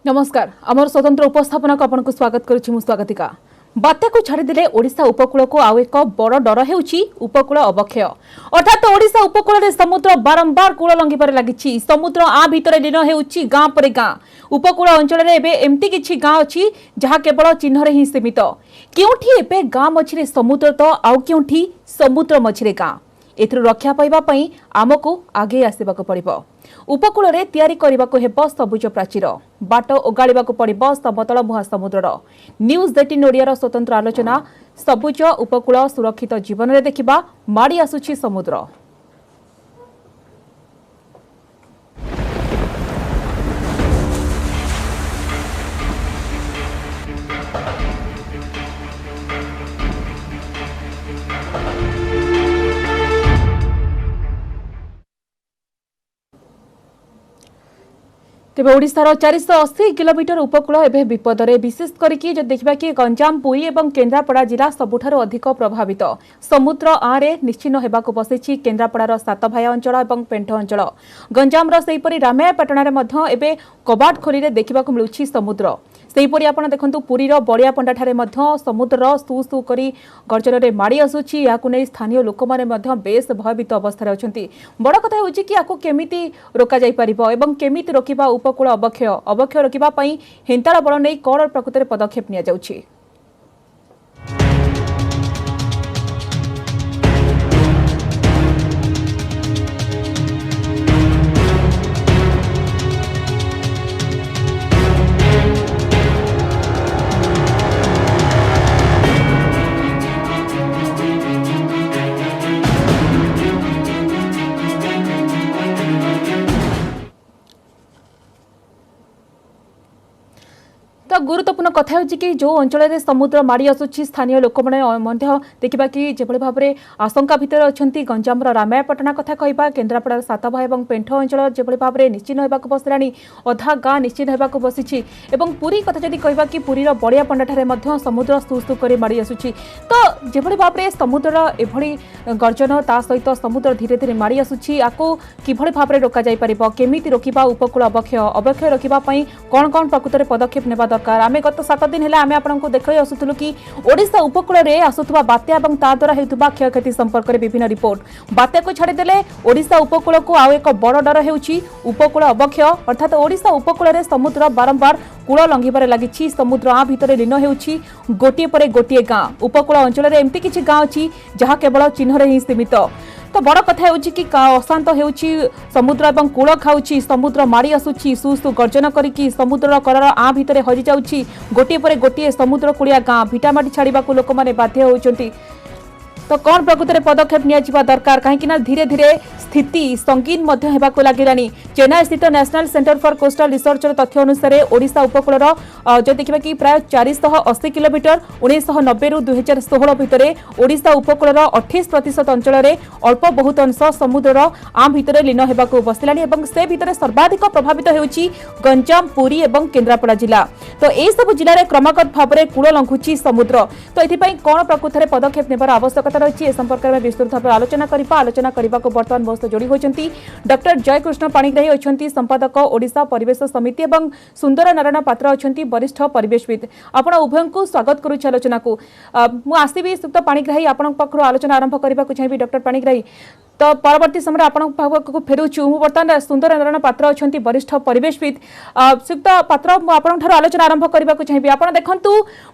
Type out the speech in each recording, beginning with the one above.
नमस्कार आमर स्वतंत्र उपस्थापना को आपन को स्वागत करुछि मु स्वागतिका। बात्या को छाड़देले ओडिशा उपकूल को आउ एक बड़ डर हेउछि उपकूल अवक्षय अर्थात ओडिशा उपकूल रे समुद्र बारंबार कूल लंघिबार लागिछि। समुद्र आ भितरे लीन हेउछि गाँ पर गाँ। उपकूल अंचल रे एबे एम्ति किछि गाँ अछि जहा केवल चिन्ह रे ही सीमित। केउठी एबे गाँ मझिरे समुद्र तो आउ केउठी समुद्र मझिरे गाँ। एथरो रक्षा पाइबा पई आमको आगे आसीबाको पड़िबो। उपकूल रे तयारी करिबाको हेबो सबुज प्राचीर। बाट ओगाळिबाको पड़िबो समतल मुहा समुद्रर। न्यूज 18 ओडियार स्वतंत्र आलोचना सबुज उपकूल सुरक्षित जीवन रे देखिबा माडी आसुछि समुद्र। तेबे ओडिशार 480 किलोमीटर उपकूल एवं विपद में विशेष करके जो देखा कि गंजाम पुरी और केन्द्रापड़ा जिला सबुठारु अधिक प्रभावित। समुद्र आरे निश्चिन्न होगाक बसी केन्द्रापड़ार सातभाई अंचल और पेंठ अंचल। गंजामर सेहीपरि रामायापाटणार मध्य एबे कबाट खोली देखा मिलूँ समुद्र। सेहीपरि आपण देखंतु पुरीर बड़ियापंडा ठारे मध्य समुद्र सु सु करी गर्जन में माड़ी आसुछि। याकु नै स्थानीय लोक माने मध्य बेस भयभीत अवस्था अछंती। बड़ कथा होछि कि याकु केमिति रोका जाई परिबो एवं केमिति रोकिबा उपकूल अवक्षय रोकिबा पई हिंताळ बळ नै कौन प्रकृति पदक्षेप निया जाउछि। तो गुरुत्वपूर्ण कथा होछि कि जो अंचल में समुद्र माड़ी आसुछि स्थानीय लोक मैंने देखा कि जो भाव में आशंका भितर अच्छा गंजामर रामायापाटना कथा कहवा केन्द्रापड़ार सातभाई और पेंठ अंचल जो भाव में निश्चिन्न होगाक बसला अधा गाँ निश्चिन्न होगाक बसी। पुरी कथा जदि कहवा कि पुरीर बड़ियापंडा ठारे समुद्र सुस्तु कर माड़ी आसुछि। तो जो भाव में समुद्र एभली गर्जन ता सहित समुद्र धीरे धीरे माड़ी आसुछि। याकू किभली भाव में रोका जाई परिबो केमिति रोकिबा उपकूल अवक्षय रोकिबा पई कोन कोन प्रकृति पदक्षेप नेबा दरकार। आमे गत 7 दिन हेला आमे आपनको देखै आसुथुलु कि ओडिशा उपकूल रे आसुथबा बात्या एवं ता द्वारा हेतुबा क्षयक्षति संपर्क रे विभिन्न रिपोर्ट। बात्या को छाड़ी देले ओडिशा उपकूल को आउ एक बड़ डर हेउछि उपकूल अवक्षय अर्थात ओडिशा उपकूल रे समुद्र बारंबार कूल लंघिबार लागिछि। समुद्र आ भितरे लीन हेउछि गोटिए परे गोटिए गाँ। उपकूल अंचल रे एम्ति किछि गाँ अछि जहा केवल चिन्ह रे ही सीमित। तो बड़ कथा होछि कि अशांत होछि समुद्र एवं कूल खाउछि। समुद्र माड़ी आसुछि सुसु गर्जन करिकि समुद्र कलर आ भितरे हजि जाउछि गोटिए परे गोटिए समुद्र कूलिया गाँ। भिटामाटी छाड़िबाकु लोक माने बाध्य होउछन्ति। तो कौन प्रकृति पदक्षेप निया दरकार कहीं धीरे धीरे स्थिति संगीन होगाक लगिलानी। चेन्नई स्थित national centre for coastal research तथ्य अनुसार ओडिशा उपकूल जो देखा कि प्राय 480 किलोमीटर 1990 रु 2016 भितर ओडिशा उपकूल 28% अंचल में अल्प बहुत अंश समुद्र आम भितर लीन होगाक बसला। से भितर सर्वाधिक प्रभावित होउछि गंजाम पुरी और केन्द्रापड़ा जिला। तो यह सब जिले में क्रमागत भाव में कूल लंघुछि समुद्र। तो ये कौन प्रकृति पदक्षेप नेबार आवश्यकता रही है संपर्क में विस्तृत भाव आलोचना करने को बर्तमान बहुत जोड़ी होती डॉक्टर जयकृष्ण पाणिग्राही अच्छा संपादक ओडिशा परिवेश समिति और सुंदर नारायण पात्र अच्छा वरिष्ठ परिवेशविद। आपण उभय को स्वागत करुच्ची आलोचना को। मुझे सुक्त पाणिग्राही आपण पाखु आलोचना आरंभ करने को चाहिए। डॉक्टर पाणिग्राही तो परवर्ती समय आपण पाखु फेरुछु बर्तमान सुंदर नारायण पात्र अच्छा वरिष्ठ परिवेशविद। सुक्त पात्र आपंठ आलोचना आरंभ करने को चाहिए। आप देखु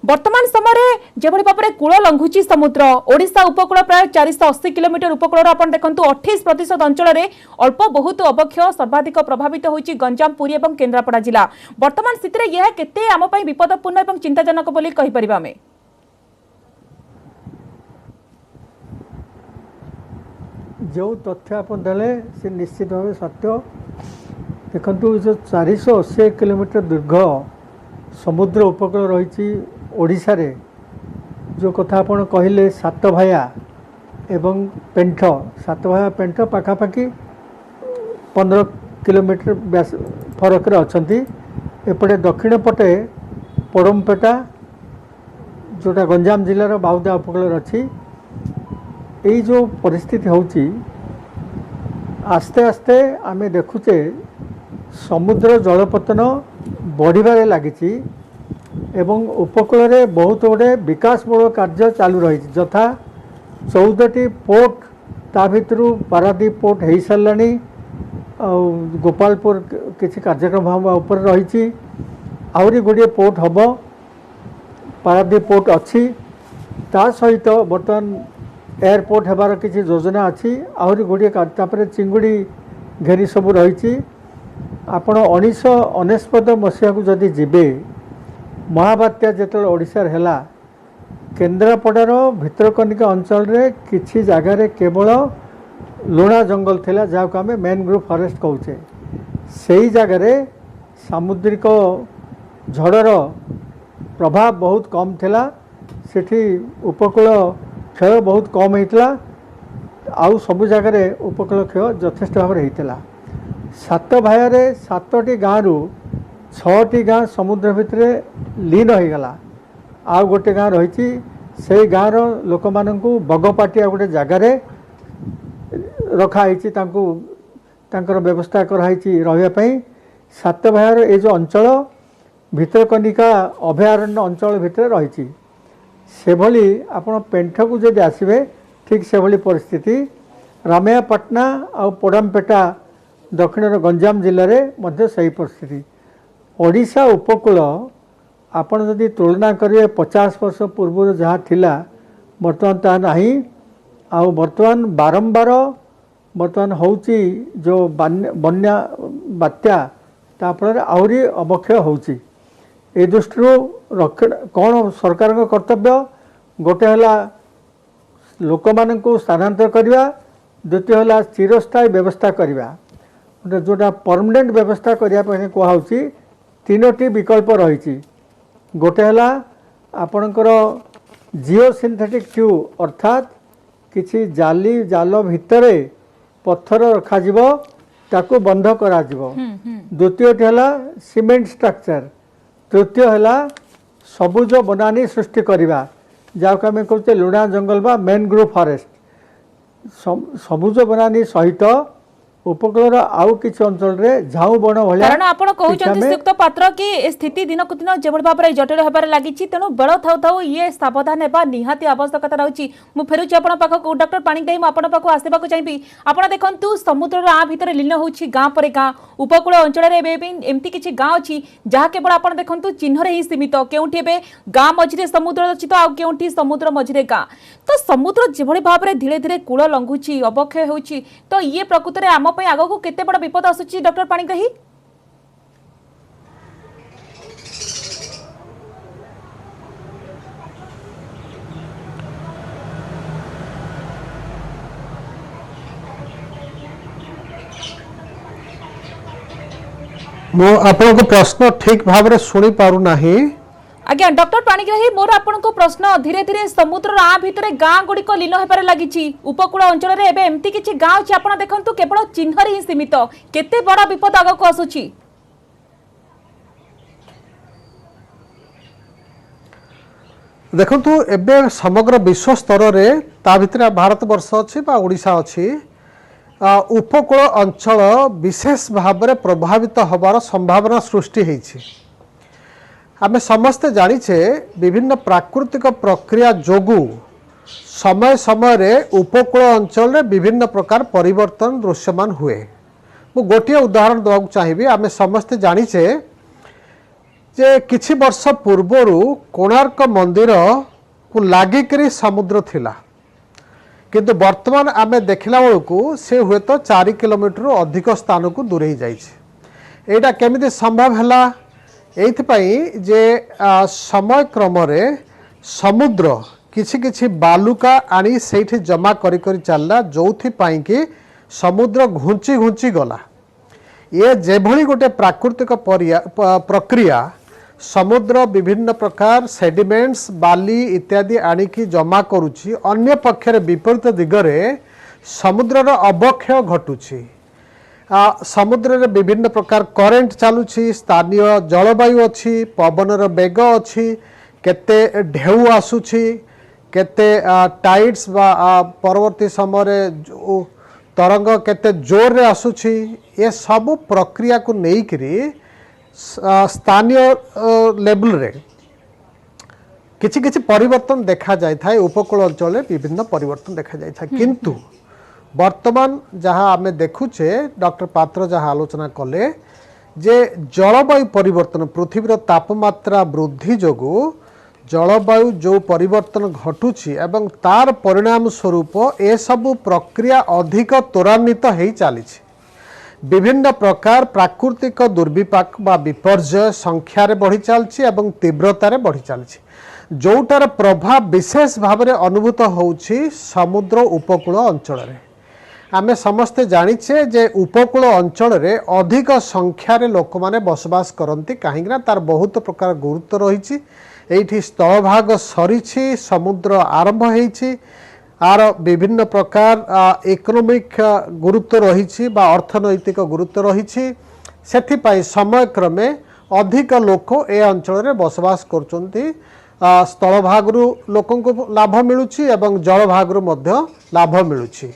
वर्तमान समय जो भाव में कूल लंघुची समुद्र ओडिशा उपकूल प्राय 480 किलोमीटर उपकूल आप देखु 28% अंचल में अल्प बहुत अवक्षय सर्वाधिक प्रभावित होती गंजाम पुरी और केन्द्रापड़ा जिला। वर्तमान स्थिति में यह केते आम पई विपदपूर्ण और चिंताजनक बोली कहि परिबा आमे। जो तथ्य आप देले से निश्चित भाव सत्य। देखु जो 480 किलोमीटर दीर्घ समुद्र उपकूल रही ओडिशा रे जो कथा आप कहले सातभाया एवं पेंठ सातभाया पेंठ पाखापाखि 15 किलोमीटर फरक अच्छी। एपटे दक्षिण पटे पड़मपेटा जोटा गंजाम जिलार बाउदा उपकूल अच्छी। यही जो परिस्थिति होची आस्ते आस्ते आमे देखुचे समुद्र जलपतन बढ़िबारे लागिछि एवं उपकूल में बहुत गुड़े विकासमूलक कार्य चालू रही यथा 14टी पोर्ट ता भितरु पारादीप पोर्ट हो सारानी गोपालपुर किसी कार्यक्रम उपर रही आहरी गुड़िए पोर्ट हम पारादीप पोर्ट अच्छी ता सहित बर्तमान एयरपोर्ट होबार किसी योजना अच्छी आहरी गुड़िए चिंगुड़ी घेरी सब रही आपण 1999 मसीहा को जदि जीवे महाबात्या जो ओडिशार हैला केन्द्रापड़ार भितरकनिका अंचल रे किछि जगार केवल लुणा जंगल थिला जहाँ को आम मैनग्रोव फॉरेस्ट कहूचे से जगार सामुद्रिक झड़र प्रभाव बहुत कम थिला सेठी उपकूल क्षय बहुत कम होता आउ सबु जगार उपकूल क्षय यथेष्ट भाव में होता 7 भाइरे 7टी गाँव 6टी गाँ समुद्र भितर लीन हो गला आउ गोटे गाँ रही से गाँव लोक मानू बगपाटिया गोटे जगार रखाई व्यवस्था कराई रही 7 भाइर ये जो अंचल भितरकनिका अभयारण्य अंचल भितर रही से भली आपण पेंठ को जब आसबे ठीक से भली परिस्थिति रामेयापाटना आ पोडामपेटा दक्षिण गंजाम जिले में सही परिस्थिति ओडिशा उपकूल आपण जदि तुलना करेंगे 50 वर्ष पूर्व जहाँ थिला बर्तमान ता नहीं आउ बर्तमान बारंबार बर्तमान होची जो बन्या बात्या ताफल आहरी अवक्षय होची ए दृष्टि कौन सरकार कर्तव्य गोटे है लोक मान स्थानांतर करवा द्वितीय है चिरस्थायी व्यवस्था करवा जोटा परमानेंट व्यवस्था करने कहुची 3टी विकल्प रही गोटे है आपणकर जिओ सिंथेटिक ट्यूब अर्थात किसी जाली जाल भितर पत्थर रखाजिब ताकू बंध करा द्वितीय है सीमेंट स्ट्रक्चर तृतीय है सबुज बनानी सृष्टि करवा जहाँ को आम कहते लुणा जंगल बा मैनग्रोव फॉरेस्ट सबुज बनानी सहित उपकूल आउ किसी अंचल रे झाऊ बण भलिया कारण आपण कहउचंती सुक्त पात्र कि स्थिति दिन को दिन जेबड़ भाव में जटिल होबार लागिछि तेणु बेल थाउ थाउ ये सावधान हेबा निहाती आवश्यकता रहउछि मु फेरुछि आपण पाखक डॉक्टर पाणिग्राही मु आपण पाखक आसेबाक चाहिबी आपण देखंतु समुद्र आ भितर लीन होछि गाँ पर गाँ उपकूल अंचल रे एमती किछि गाँ अछि जहाँ केवल आपण देखंतु चिन्ह रे ही सीमित केउठी एबे गाँ मझिरे समुद्र अछि तो आ केउठी समुद्र मझिरे गाँ तो समुद्र जेभଳି भाव में धीरे धीरे कूल लंघुछि अवक्षय होछि तो ये प्रकृति रे आम पई आगो को केते बड़ विपद आसुछि डॉक्टर पाणिग्राही मो आपन को प्रश्न ठीक भाव रे सुनी पारु नाही आज्ञा डॉक्टर पाणिग्राही मोर आपण को प्रश्न धीरे धीरे समुद्र आ भितरे गाँ गुड़िक लीन होबार लागिछि उपकूल अंचल रे एबे एमती किछि गाँ अछि आपण देखंतु केवल चिन्ह रे ही सीमित केते बड़ा विपद आगो को आसुछि देखंतु एबे समग्र विश्व स्तर रे ता भितरे भारत वर्ष अछि बा ओडिशा अछि उपकूल अंचल विशेष भाव में प्रभावित होबार संभावना सृष्टि होइछि आमे समस्ते जानिछे विभिन्न प्राकृतिक प्रक्रिया जोगु समय समय रे उपकूल अंचल रे विभिन्न प्रकार परिवर्तन दृश्यमान हुए मु गोटे उदाहरण देवाक चाहिए आमे समस्ते जानिछे जे किछि वर्ष पूर्वरु कोणार्क मंदिर को लागिकरी समुद्र थिला किंतु वर्तमान आमे देखला बेलू से हुए तो 4 किलोमीटर अधिक स्थान को दूरे जाइए एटा केमिति संभव हैला एइथपाई जे समय क्रम रे समुद्र किछि किछि बालुका आनी सेठी जमा करी करी चलला जोथि पाई कि समुद्र घुंची घुंची गला ये जेभली गोटे प्राकृतिक प्रक्रिया समुद्र विभिन्न प्रकार सेडिमेंट्स बाली इत्यादि आनिकी जमा करुछि अन्य पक्षरे विपरीत दिगरे समुद्रर अवक्षय घटुछि समुद्र रे विभिन्न प्रकार करेंट चलुछि स्थानीय जलवायु अच्छी पवनर बेग अच्छी केते ढेउ आसुछि केते टाइड्स बा परवर्ती समय तरंग केते जोर रे आसुछि ये सब प्रक्रिया को नेइकरी स्थानीय लेवल रे किछि किछि परिवर्तन देखा जाय थाए उपकूल अंचल विभिन्न परिवर्तन देखा जाय था किंतु वर्तमान जहाँ आमे देखुचे डॉक्टर पात्र जहाँ आलोचना कले जे जलवायु परिवर्तन पृथ्वीर तापमात्रा वृद्धि जोगु जलवायु जो परिवर्तन घटुची एवं तार परिणाम स्वरूप ए सबु प्रक्रिया अधिक त्वरान्वित हो चली विभिन्न प्रकार प्राकृतिक दुर्विपाक बा विपर्यय संख्यार बढ़ी चलछि एवं तीव्रतार बढ़ी चलछि जोटार प्रभाव विशेष भाव में अनुभूत होउछि समुद्र उपकूल अंचल रे आमे समस्ते जानिछे जे उपकूल अंचल रे अधिक संख्यार लोक माने बसवास करती कहीं तार बहुत प्रकार गुरुत्व रही एठी स्थलभाग सरीछि समुद्र आरंभ होइछि आर विभिन्न प्रकार इकोनॉमिक गुरुत्व रही बा अर्थनैतिक गुरुत्व रही सेथिपाई समय क्रमे अधिक लोक ए अंचल रे बसवास करचंती स्थलभागरू लोकों को लाभ मिलुछि एवं जलभागरू मध्य लाभ मिलुछि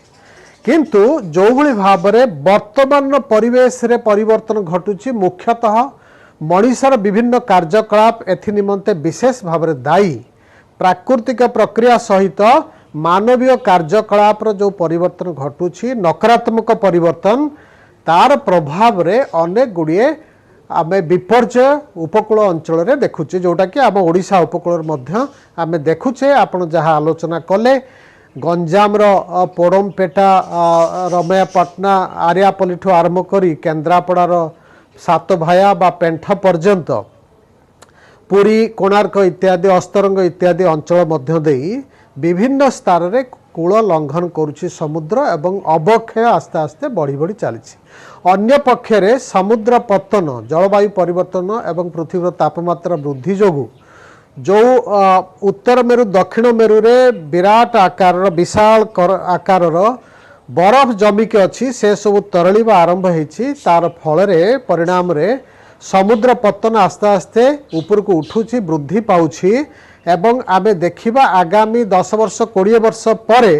किंतु जो भली भाव में वर्तमान परिवेश रे परिवर्तन घटुछि मुख्यतः मनीषर विभिन्न कार्यकलाप एथि निमंते विशेष भाव में दायी प्राकृतिक प्रक्रिया सहित मानवीय कार्यकलाप जो परिवर्तन घटुछि नकारात्मक परिवर्तन तार प्रभाव रे अनेक गुड़िए आमे विपर्यय उपकूल अंचल रे देखुचे जोटा कि आम ओडिशा उपकूल मध्य आमे देखुचे आपण जहाँ आलोचना कले गंजाम पोड़मपेटा रमयापटना आर्यापल्ली ठू आरंभ करी केन्द्रापड़ार सातभाया बा पेंठ पर्यंत पुरी कोणार्क इत्यादि अस्तरंग इत्यादि अंचल मध्य देई विभिन्न स्तर रे कूल लंघन करुछि समुद्र एवं अवक्षय आस्ते आस्ते बढ़ी बढ़ी चली अन्य पक्षरे समुद्र पतन जलवायु परिवर्तन एवं पृथ्वीर तापमात्रा वृद्धि जोगु जो उत्तर मेरु दक्षिण मेरु रे विराट आकार विशाल आकार बरफ जमिके अच्छी से सब तरलिबा आरंभ होइछि तार फल रे परिणाम रे समुद्र पतन आस्ते आस्ते ऊपर को उठुछि वृद्धि पाउछि एवं आमे देखिबा आगामी 10 वर्ष 20 वर्ष परे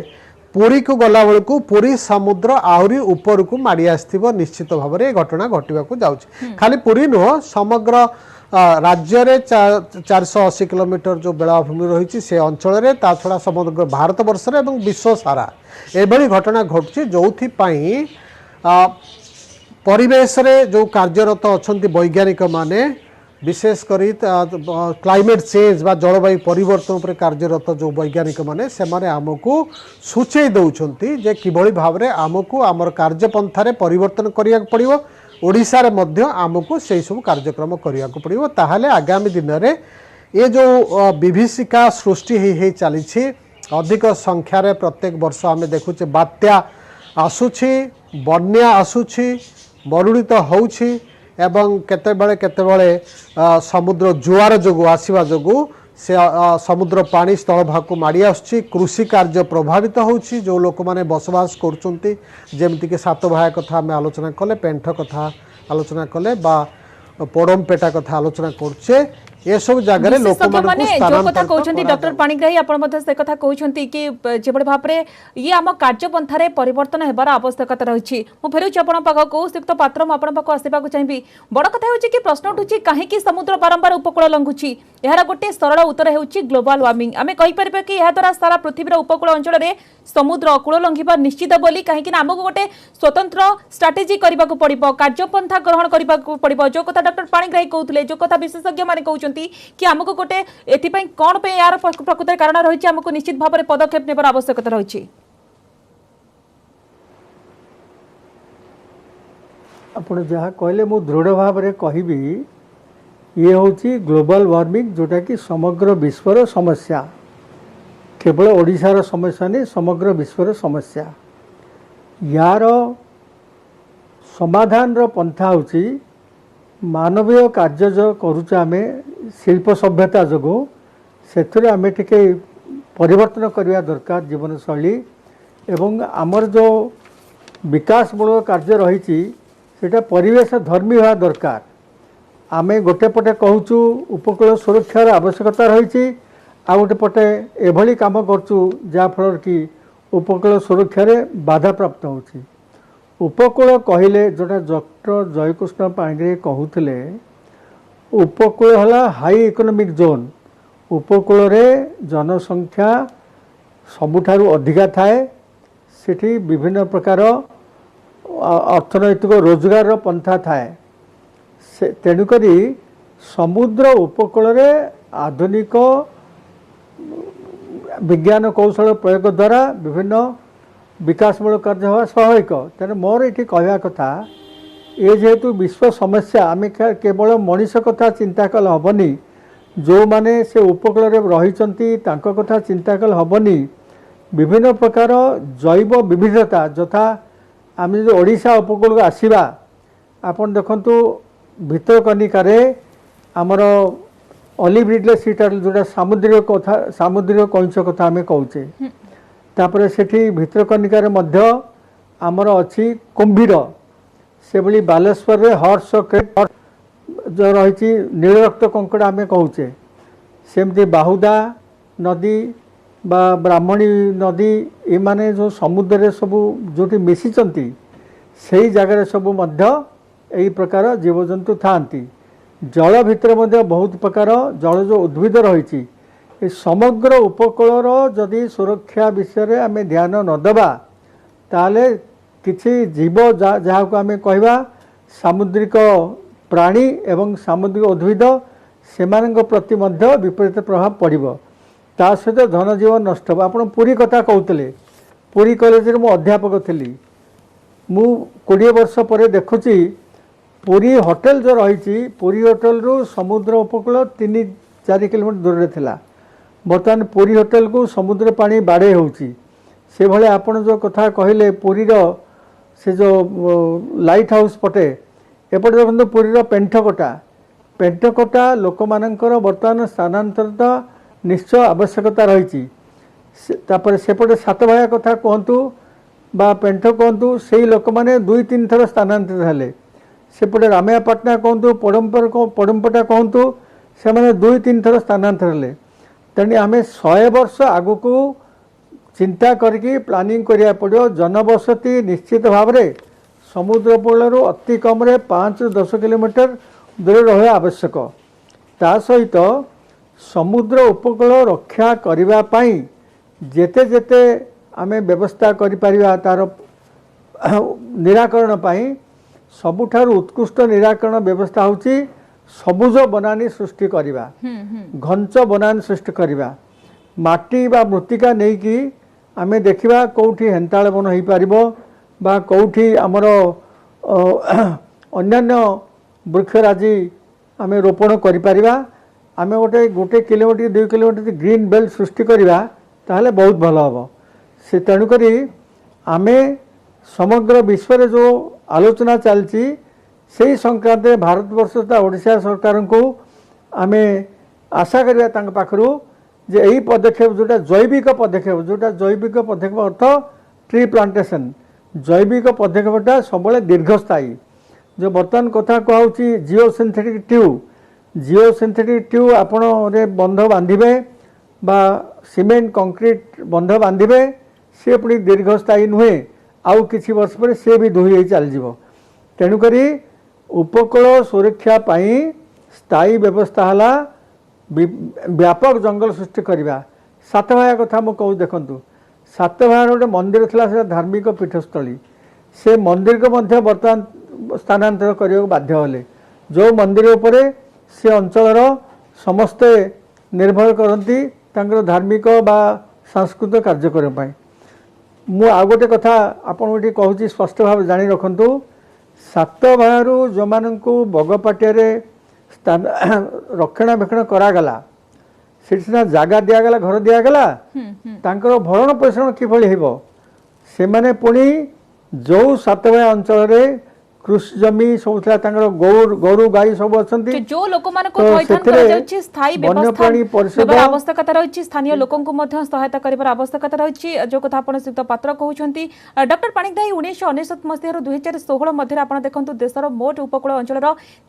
पुरी को गला बेलू पुरी समुद्र आहरी ऊपर को माड़ी आसथिबो निश्चित भाव में घटना घटवा जाउछि खाली पुरी नुह समग्र राज्य रे 480 किलोमीटर जो बेलाभूमि रही से अंचल रे ता छड़ा समग्र भारत वर्ष रे एवं विश्व सारा एभली घटना घटुछि जोथि पई परिवेश रे जो कार्यरत अछंती वैज्ञानिक माने विशेष करी क्लाइमेट चेंज बा जलवायु परिवर्तन पर कार्यरत जो वैज्ञानिक माने से माने आमको सूचई दउछंती जे किभली भाव रे आमको आमर कार्यपंथा परिवर्तन करिया पड़िबो ओडिशा रे मध्य आमको से सब कार्यक्रम करिया पड़िबो ताहाले आगामी दिन रे ये जो विभीषिका सृष्टि हे चली अधिक संख्यार प्रत्येक वर्ष आम देखुचे बात्या आसुछि बन्या आसुछि मरुड़ित होउछि एवं केतेबेले समुद्र जुआर जोगु आसीबा जोगु से समुद्र पानी स्थल भाग को माड़ी आसुछि कृषि कार्य प्रभावित होउछि जो लोक माने बसवास करचंती जेमति के सातभाया कथा आम आलोचना कले पेंठ कथा आलोचना कले बा पोड़मपेटा कथा आलोचना करछे ये सब जगह रे लोक माने जो कथा कहउछंती डॉक्टर पाणिग्राही आपण मते से कथा कहउछंती कि जेबड भाव रे ये आम कार्यपंथा रे परिवर्तन हेबार आवश्यकता रहिछि मु फेरुछि आपण पाख को सिक्त पात्र मु आपण पाख आसीबा को चाहिबी बड़ कथा होछि कि प्रश्न उठुछि काहे कि समुद्र बारंबार उपकूल लंघुछि एहारा गोटे सरल उत्तर हेउछि ग्लोबल वार्मिंग आमे कहि परबे कि एहा द्वारा सारा पृथ्वीर उपकूल अंचल रे समुद्र कूल लंघिबा निश्चित बोली काहे कि हमको गोटे स्वतंत्र स्ट्रेटेजी करबा को पड़िबो कार्यपंथा ग्रहण करबा को पड़िबो जो कथा डॉक्टर पाणिग्राही कहउतले जो कथा विशेषज्ञ माने कहउछंती कि आमको गोटे एथिपाई कौन पे यार प्रकृत कारण रही आमको निश्चित भाव में पदक्षेप नेबार आवश्यकता रही आपण जहाँ कहले मु दृढ़ भाव में कहबी ये होची ग्लोबल वार्मिंग जोटा कि समग्र विश्वर समस्या केवल ओडिशार समस्या नहीं समग्र विश्वर समस्या यार समाधान रो पंथा होची मानवीय कार्य जो करुचे आमे शिल्प सभ्यता जोगु से आमे टिके परिवर्तन करवा दरकार जीवन शैली एवं आमर जो विकासमूलक कार्य रही सेटा परिवेश धर्मी होगा दरकार आमे गोटे पटे कहूँ उपकूल सुरक्षार आवश्यकता रही आ गोटे पटे एभली काम करचु जहाँफल कि उपकूल सुरक्षा बाधा प्राप्त होची। उपकूल कहले जोटा डॉक्टर जयकृष्ण पाणिग्राही कहूले उपकूल हला हाई इकोनॉमिक जोन। उपकूल रे जनसंख्या सबुठारु अधिका थाए, सेठी विभिन्न प्रकार अर्थनैतिक रोजगार पंथा थाए। तेणुकरी समुद्र उपकूल रे आधुनिक विज्ञान कौशल प्रयोग द्वारा विभिन्न विकासमूलक कार्य हवा स्वाभाविक। तेणु मोर ये कहवा कथा ये जेहेतु विश्व समस्या आम केवल मनीष कथा चिंता कले हेनी, जो माने से उपकूल रही कथा चिंता कले हेनी। विभिन्न प्रकार जैव विविधता यथा आम जो ओडिशा उपकूल को आसवा आपन देखंतु भितरकनिकार आमर ऑलिव रिडले सी टाइटल जोटा सामुद्रिक कथा सामुद्रिक कईंच कथा आम कौचे। तापर सेठी भितरकनिकार मध्य आमर अच्छी कुंभीर से भली बालेश्वर रे हॉर्स जो रही नीलरक्त कंकड़ा आम कौचे। सेमती बाहुदा नदी बा ब्राह्मणी नदी ये माने जो समुद्र रे सबू जोटी मिशिचंती सेही जगार सबू मध्य यही प्रकार जीवजंतु थांती। जल भितर मध्य बहुत प्रकार जल जो उद्भिद रही समग्र उपकूलर जदि सुरक्षा विषय आम ध्यान नदेबा ताले किछि जीव जहाँ को आम कहवा सामुद्रिक प्राणी एवं सामुद्रिक उद्भिद सेमानक प्रति मध्य विपरीत प्रभाव पड़िबो। ता सहित धनजीवन नष्ट हो। आपण पुरी कथा कहते पुरी कॉलेज मु अध्यापक थी। मु 20 वर्ष पर देखुची पुरी होटेल जो रही पुरी होटेल रु समुद्र उपकूल 3-4 किलोमीटर दूर रे थिला। बर्तमान पुरी होटेल को समुद्र पानी बाड़े होची। से भले आपण जो कथा कहले पुरीर से जो लाइट हाउस पटे एपटे देखो पुरीर पेंठकोटा लोक मानकर बर्तमान स्थानांतरित निश्चय आवश्यकता रही। सेपटे सातभाया कथा कहतु बा पेंठ कहतु से लोक मैंने 2-3 थर स्थानांतरित हेले। सेपटे रामायापाटना कहतु पड़मपटा कहतु से मैंने 2-3 थर स्थानांतर हेले। तेणु आम 100 वर्ष आगु को चिंता करके प्लानिंग करिया पड़ो। जनबसती निश्चित भाव में समुद्र उपकूल अति कम 5-10 किलोमीटर दूर रहा आवश्यक। ता सहित समुद्र उपकूल रक्षा करिबा पाई जेते जेते आमे व्यवस्था करि परिबा तार निराकरण पाई सबुठारु उत्कृष्ट निराकरण व्यवस्था होची सबुज बनानी सृष्टि करिबा, घंच बनानी सृष्टि करिबा। माटी बा मृत्तिका नहीं कि आमे देखिबा कोठी हेंताळ बन होई परिबो बा कोठी हमर अन्यान्य वृक्षराजी आमे रोपण करि परिबा। आमे गोटे किलोमीटर 2 किलोमीटर ग्रीन बेल्ट सृष्टि करिबा ताहले बहुत भल हम। से तेणुकरी आमे समग्र विश्व रे जो आलोचना चलती से संक्रांत भारतवर्ष तथा ओडिशा सरकार को आमे आशा करिया तांक पाखरु जे यही पदक्षेप जोटा जैविक पदक्षेप अर्थ ट्री प्लांटेशन जैविक पदक्षेपटा सब दीर्घस्थायी। जो बर्तमान कथा कहूँ जिओ सिंथेटिक ट्यूब आपण रे बंध बांधिबे बा सीमेंट कंक्रीट बंध बांधिबे से पुणी दीर्घस्थायी नुहे आउ किछि वर्ष पर से भी धोई चल जीवो। तेणुकरी उपकूल सुरक्षा पाई स्थायी व्यवस्था हला व्यापक जंगल सृष्टि करवा। सातभाया कथा मु कहूँ देखंतु सातभायार गोटे मंदिर थिला से धार्मिक पीठस्थली से मंदिर को मध्य बर्तमान स्थानांतर करने को बाध्य होले। जो मंदिर उपरे से अंचलर समस्ते निर्भर करती तांकर धार्मिक बा सांस्कृतिक कार्यक्रम पाई। मु आ गोटे कथा आपन कहूँ स्पष्ट भाव जानी रखंतु सातभायारू जो मानू बगपाटिया स्थान रक्षणाबेक्षण करागला से जगह दिगला घर दिगला तांकर भरण पोषण किभली हेबो से माने पुणी जो सातभाया अंचल कृषि जमी सब गोरु गाई सब अच्छा जो लोक मानको थैथन करा जाउछि स्थायी व्यवस्था वन्यप्राणी परिषद देबार आवश्यकता रही स्थानीय लोकों को मध्य सहायता करिवार आवश्यकता रही जो कथा आपण सिक्त पात्र कहउछंती डॉक्टर पाणिग्राही 1999 मसीह 2016 मध्य आपण देखंतु देशर मोट उपकूल अंचल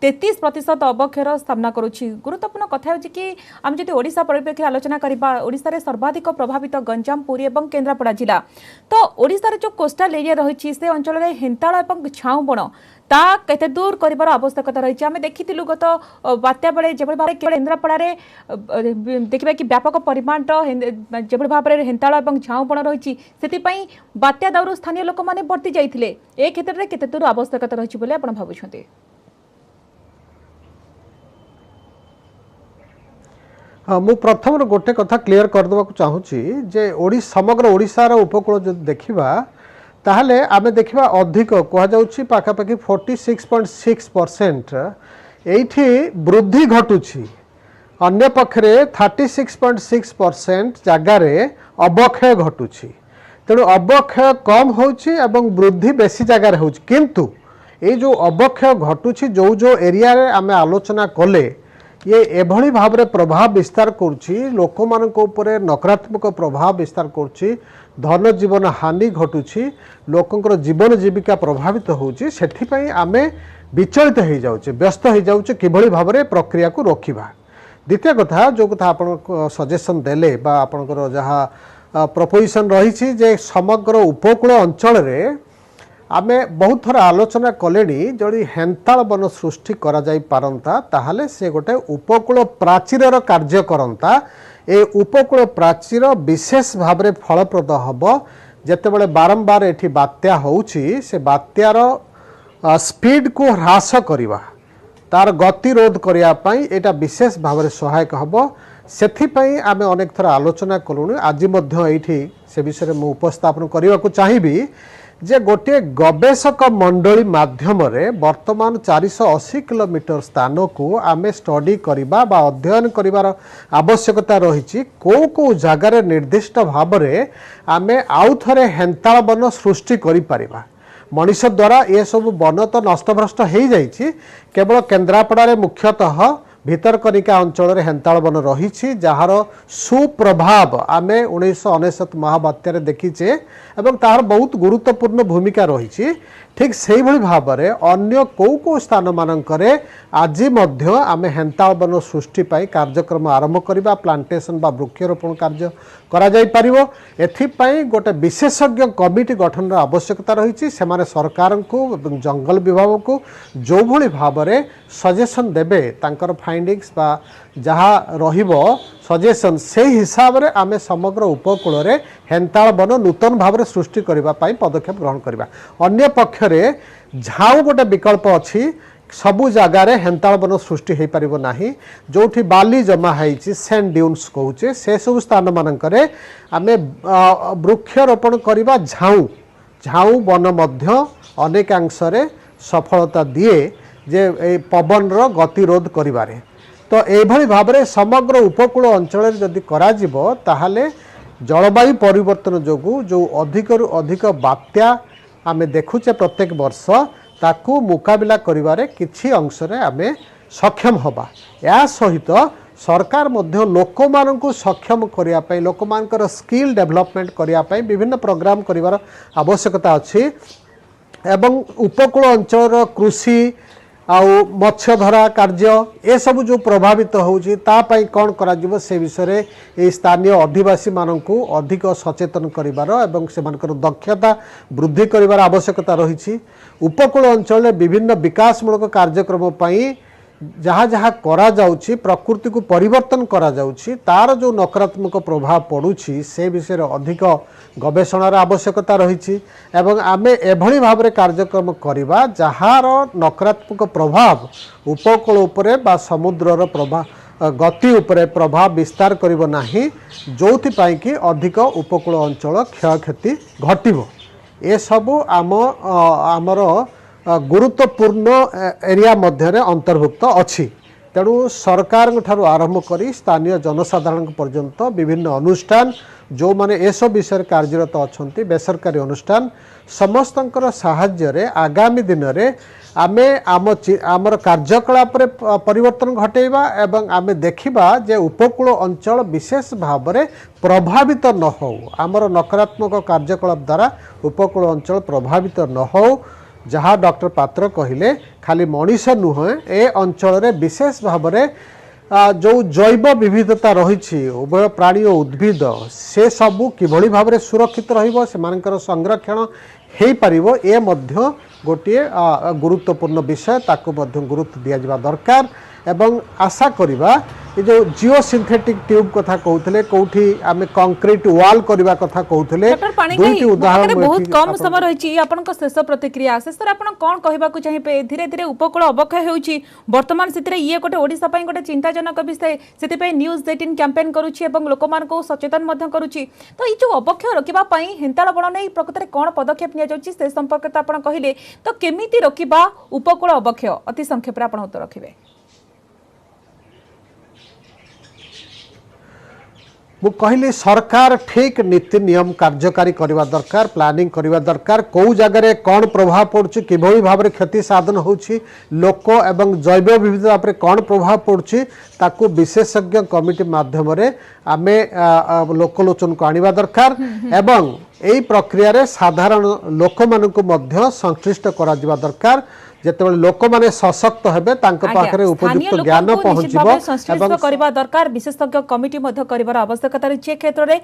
33% अवक्षयर सामना करुछि गुरुत्वपूर्ण कथा होछि कि हम जदि ओडिशा परिप्रेक्षी आलोचना करिबा ओडिशा रे सर्वाधिक प्रभावित गंजाम पुरी एवं केन्द्रापड़ा जिला तो ओडिशा रे जो कोस्टल एरिया रही से अंचल रे हेंताळ एवं झाऊ बण ता केते दूर करिवार आवश्यकता रही आम देखिलु गत बात्या बेले जो भाव केन्द्रापड़ा देखा कि व्यापक परिमाण जो भाव में हेंताळ और झाऊ बण रही बात्या दाउरू स्थानीय लोक मैंने बर्ती जाते ए क्षेत्र में केते दूर आवश्यकता रही बोले आप भावुं हाँ मु प्रथम गोटे कथा क्लियर करदेवा चाहूँगी जे समग्र ओडिशार उपकूल जो देखा ताहले आमे देखिबा अधिक कह जाउछि पाखापाखि 46.6% एठी वृद्धि घटुछि अन्य पक्षरे 36.6% जगारे अवक्षय घटुछि तेणु अवक्षय कम होछि एवं वृद्धि बेसी जगार होछि किंतु ए जो अवक्षय घटुछि जो जो एरिया रे आमे आलोचना कले ये एभली भाव में प्रभाव विस्तार करुछि लोक मानक उपरे नकारात्मक प्रभाव विस्तार करुछि धन जीवन हानि घटुछि लोकंकर जीवन जीविका प्रभावित होछि सेठिपई आमे विचलित हो जाउछे व्यस्त हो जाउछे किभली भाव में प्रक्रिया को रोकिबा द्वितीय कथा जो कथा आपण सजेशन देले बा आपणकर जहा प्रपोजिशन रही जे समग्र उपकूल अंचल रे आमे बहुत थर आलोचना कले जदि हेंताल वन सृष्टि करा जाई पारंता ताहले से गोटे उपकूल प्राचीर कार्य करंता ए उपकूल प्राचीर विशेष भाव में फलप्रद हम जेतेबेले बारंबार एठी बात्या होउछि से बात्यार स्पीड को ह्रास करिवा तार गतिरोध करिया पई एटा विशेष भाव में सहायक हम सेथिपई आमे अनेक थर आलोचना कलुनी आज मध्य एठी से विषय में उपस्थापन करने को चाहिए जे गोटे गवेषक मंडली माध्यम रे वर्तमान 480 किलोमीटर स्थान को आमे स्टडी करिबा बा अध्ययन करिबार आवश्यकता रही को जगार निर्दिष्ट भाव में आमे आउ थरे हेंताळ वन सृष्टि करि परिबा मनीष द्वारा ये सब वन तो नष्टभ्रष्ट हो जाइछि केवल केन्द्रापड़ा रे मुख्यतः भितरकनिका अंचल रे हेंताळ वन रही जार सुप्रभाव आमे 1999 महाबात्यारे देखीचे एवं तार बहुत गुरुत्वपूर्ण भूमिका रही ठीक से भाव में अन्य कौ स्थान मानकरे आज मध्य आमे हेंताळ वन सृष्टि पाई कार्यक्रम आरंभ करबा प्लांटेशन बा वृक्षरोपण कार्य करा जाई परिवो एथिपाई गोटे विशेषज्ञ कमिटी गठन आवश्यकता रही से सरकार को जंगल विभाग को जो भली भाव में सजेशन देबे तांकर फाइंडिंग्स बा जहाँ रहिबो सजेशन से हिसाब रे आमे समग्र उपकूल रे हेंताळ वन नूतन भाव में सृष्टि करबा पाई पदक्षेप ग्रहण करबा अन्य पक्षरे झाऊ गोटे विकल्प अछि सबु जगार हेंताळ वन सृष्टि हो पार ना जोठी बाली जमा होती सैंड ड्यून्स कहूचे से सब स्थान मानकरे आमे वृक्षरोपण करबा झाऊ वन मध्य अनेकांशरे सफलता दिए जे पवन रो गतिरोध करिबारे तो एभली भाव में समग्र उपकूल अंचल जदि करा जिवो ताहाले जलवायु परिवर्तन जोगु जो अधिकरु अधिक बात्या आमे देखुचे प्रत्येक वर्ष ताकू मुकाबिला करिबारे किछि अंश रे आमे सक्षम होबा या सहित सरकार मध्य लोक मानकु सक्षम करिया पई लोक मानकर स्किल डेवलपमेंट करिया पई विभिन्न प्रोग्राम करिवार आवश्यकता अछि एवं उपकूल अंचल कृषि आउ मत्स्य धरा कार्य ए सब जो प्रभावित होउछि ता पई कोन करा जिवो से विषय ए स्थानीय आदिवासी मानकु अधिक सचेतन करिवार एवं सेमानकर दक्षता वृद्धि करिवार आवश्यकता रही उपकूल अंचल विभिन्न विकासमूलक कार्यक्रम पई जहाँ जहाँ करा जाउछि प्रकृति को परिवर्तन करा जाउछि तार जो नकारात्मक प्रभाव पड़ुछि से विषय अधिक गवेषणार आवश्यकता रही एवं आमे एभली भाव में कार्यक्रम करिबा जहार नकारात्मक प्रभाव उपकूल उपरे बा समुद्रर प्रभाव गति उपरे प्रभाव विस्तार करिबो नाही जोथि पाई कि अधिक उपकूल अंचल क्षयक्षति घटिबो ए सबु आमर गुरुत्वपूर्ण एरिया मध्य अंतर्भुक्त अछि तेणु सरकार ठारू आरंभ करी स्थानीय जनसाधारण पर्यंत विभिन्न अनुष्ठान जो माने एसब विषय कार्यरत अच्छा बेसरकारी अनुष्ठान समस्तंकर साहाय्य रे आगामी दिन में आमे आमर कार्यकलाप रे परिवर्तन घटेबा एवं आमे देखिबा जे उपकूल अंचल विशेष भाव में प्रभावित न हो आमर नकारात्मक कार्यकलाप द्वारा उपकूल अंचल प्रभावित न हो जहाँ डॉक्टर पात्र कहले खाली मनीष नुहे ए अंचल रे विशेष भाव में जो जैव विविधता रही उभय प्राणी और उद्भिद से सबू किभली भाव में सुरक्षित रहिबो सेमानकर संरक्षण हो पारिबो ए मध्य गोटे गुरुत्वपूर्ण विषय ताको मध्य गुरुत्व दिया जाबा दरकार एवं आशा करिबा ये जो जिओ सिंथेटिक ट्यूब कथा कहउथले कोठी आमे कंक्रीट वॉल करबा कथा कहउथले डॉक्टर पाणिग्राही मते बहुत कम समय रही आपनक शेष प्रतिक्रिया शेष आपण कोन कहबा को चाहिए धीरे धीरे उपकूल अवक्षय होउची वर्तमान स्थिति रे ये गोटे ओडिसा पई गोटे चिंताजनक विषय सेति पई न्यूज 18 कैंपेन करूची एवं लोक मान को सचेतन मध्य करूची तो ई जो अवक्षय रोकिबा पई हिंताळ बण नै प्रकृति रे कोन पदक्षेप निया जाउची से संपर्क आपण कहिले तो केमिति रोकिबा उपकूल अवक्षय अति संक्षेप रे आपण उत्तर रखिबे मु कहली सरकार ठीक नीति नियम कार्यकारी करवा दरकार प्लानिंग करवा दरकार कौ जगह कौन प्रभाव पड़ुछि किभली भाव में क्षति साधन होछि लोक एवं जैव विविधता पर कौन प्रभाव पड़ुछि ताकू विशेषज्ञ कमिटी माध्यम रे आमे लोकलोचन को आनिबा दरकार एवं एई प्रक्रिया रे साधारण लोक मानकु मध्य संश्लिष्ट करा जिबा दरकार जेतेबेले लोक माने सशक्त हेबे तांको पाखरे उपयुक्त ज्ञान पहुंचिबो एवं करबा दरकार विशेषज्ञ कमिटी मध्य करिवार आवश्यकता रही क्षेत्र रे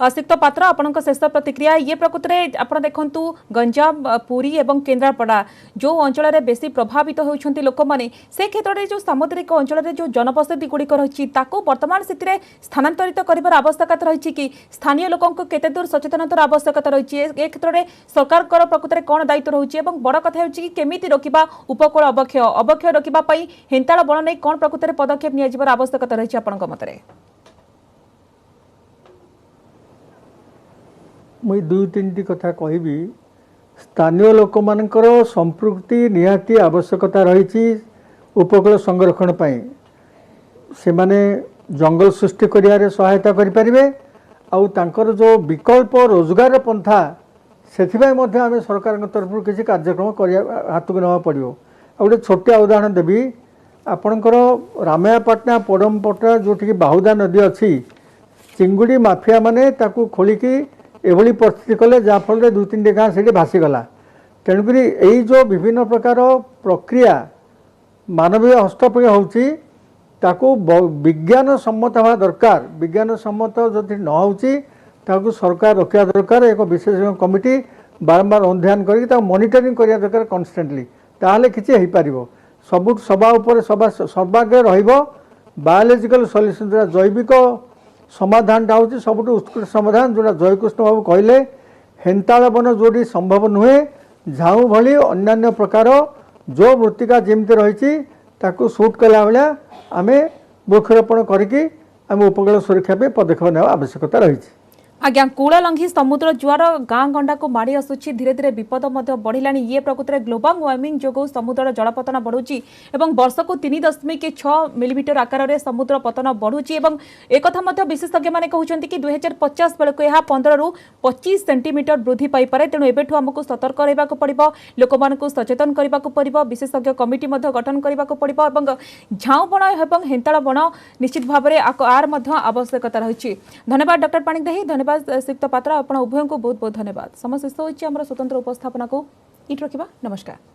सिक्त पात्र आपनक शेष प्रतिक्रिया ये प्रकृति रे आपण देखंतु गंजाम पुरी एवं केन्द्रापड़ा जो अंचल रे बेसी प्रभावित होउछंती लोक माने से क्षेत्र रे जो सामुद्रिक अंचल रे जो जनबसति गुडी रही ताको वर्तमान स्थिति रे स्थानांतरित करिवार आवश्यकता रही कि स्थानीय लोकन को केते दूर सचेतनतार आवश्यकता रही ए क्षेत्र रे सरकार कर प्रकृति रे कोन दायित्व रही एवं बड़ कथा होछि कि केमिति रोकिबा उपकूल अवक्षय रोकिबा पई हिंताळ बण नै कोन प्रकृति रे पदक्षेप निया जिबार आवश्यकता रही आपनक मतरे मुई दुई तीन कथा कहबी स्थानीय लोक मानकर संपृक्ति निहाती आवश्यकता रही उपकूल संरक्षण पाई से माने जंगल सृष्टि करियारे सहायता करि परिबे आउ तांकर जो विकल्प रोजगार पंथा से आम सरकार तरफ किसी कार्यक्रम हाथ को नवा पड़ो गोटे छोटिया उदाहरण देवी आपणकर रामायापाटना पोडमपटा जो बाहुदा नदी अच्छी चिंगुड़ी माफिया माने ताकू खोलिकी एभली परिस्थिति कले जहाँफल दुई तीन गाँ से भासीगला तेणुक यही जो विभिन्न प्रकार प्रक्रिया मानवीय हस्तक्षेप होची ताकू विज्ञान सम्मत हवा दरकार विज्ञान सम्मत जदि न होची ताकू सरकार रखा दरकार एक विशेषज्ञ कमिटी बारंबार अनुध्यान करके मॉनिटरिंग करिया दरकार कन्स्टेंटली ताहले किछि हेइ पारिबो सब सभा उपर सभा सर्वाग्रे रहिबो बायोलॉजिकल सॉल्यूशन जो जैविक समाधान टा होछि सबुठु उत्कृष्ट समाधान जोटा जयकृष्ण बाबू कहले हेन्ताळ वन जोडी संभव नुहे झाऊ भली अन्यान्य प्रकार जो मृत्तिका जेमती रही ताकू सूट कला भाया आम वृक्षरोपण करके आम उपकूल सुरक्षा पे पदक्षेप नेवा आवश्यकता रही। आज्ञा कूल लंघी समुद्र जुआर गाँ गंडा को माड़ी आसुची धीरे धीरे विपद बढ़िलानी ये प्रकृति में ग्लोबल वार्मिंग जो समुद्र जलपतन बढ़ुची एवं वर्ष को 3.6 मिलीमीटर आकार में समुद्र पतन बढ़ुची एवं एक विशेषज्ञ मैंने कहते कि 2050 बेलू यह 15 ରୁ 25 सेंटीमीटर वृद्धि पाइपे तेणु एबेठू आमको सतर्क रहा पड़ो लोक मानक सचेतन करने पड़ो विशेषज्ञ कमिटी गठन करने पड़ो और झाऊ बण और हेन्ताळ बण निश्चित भाव में आर आवश्यकता रही। धन्यवाद डॉक्टर पाणिग्राही धन्यवाद सिक्त पात्र आपण उभय को बहुत बहुत धन्यवाद। समस्त शेष होइछि हमर स्वतंत्र उपस्थापना को इट रखिबा। नमस्कार।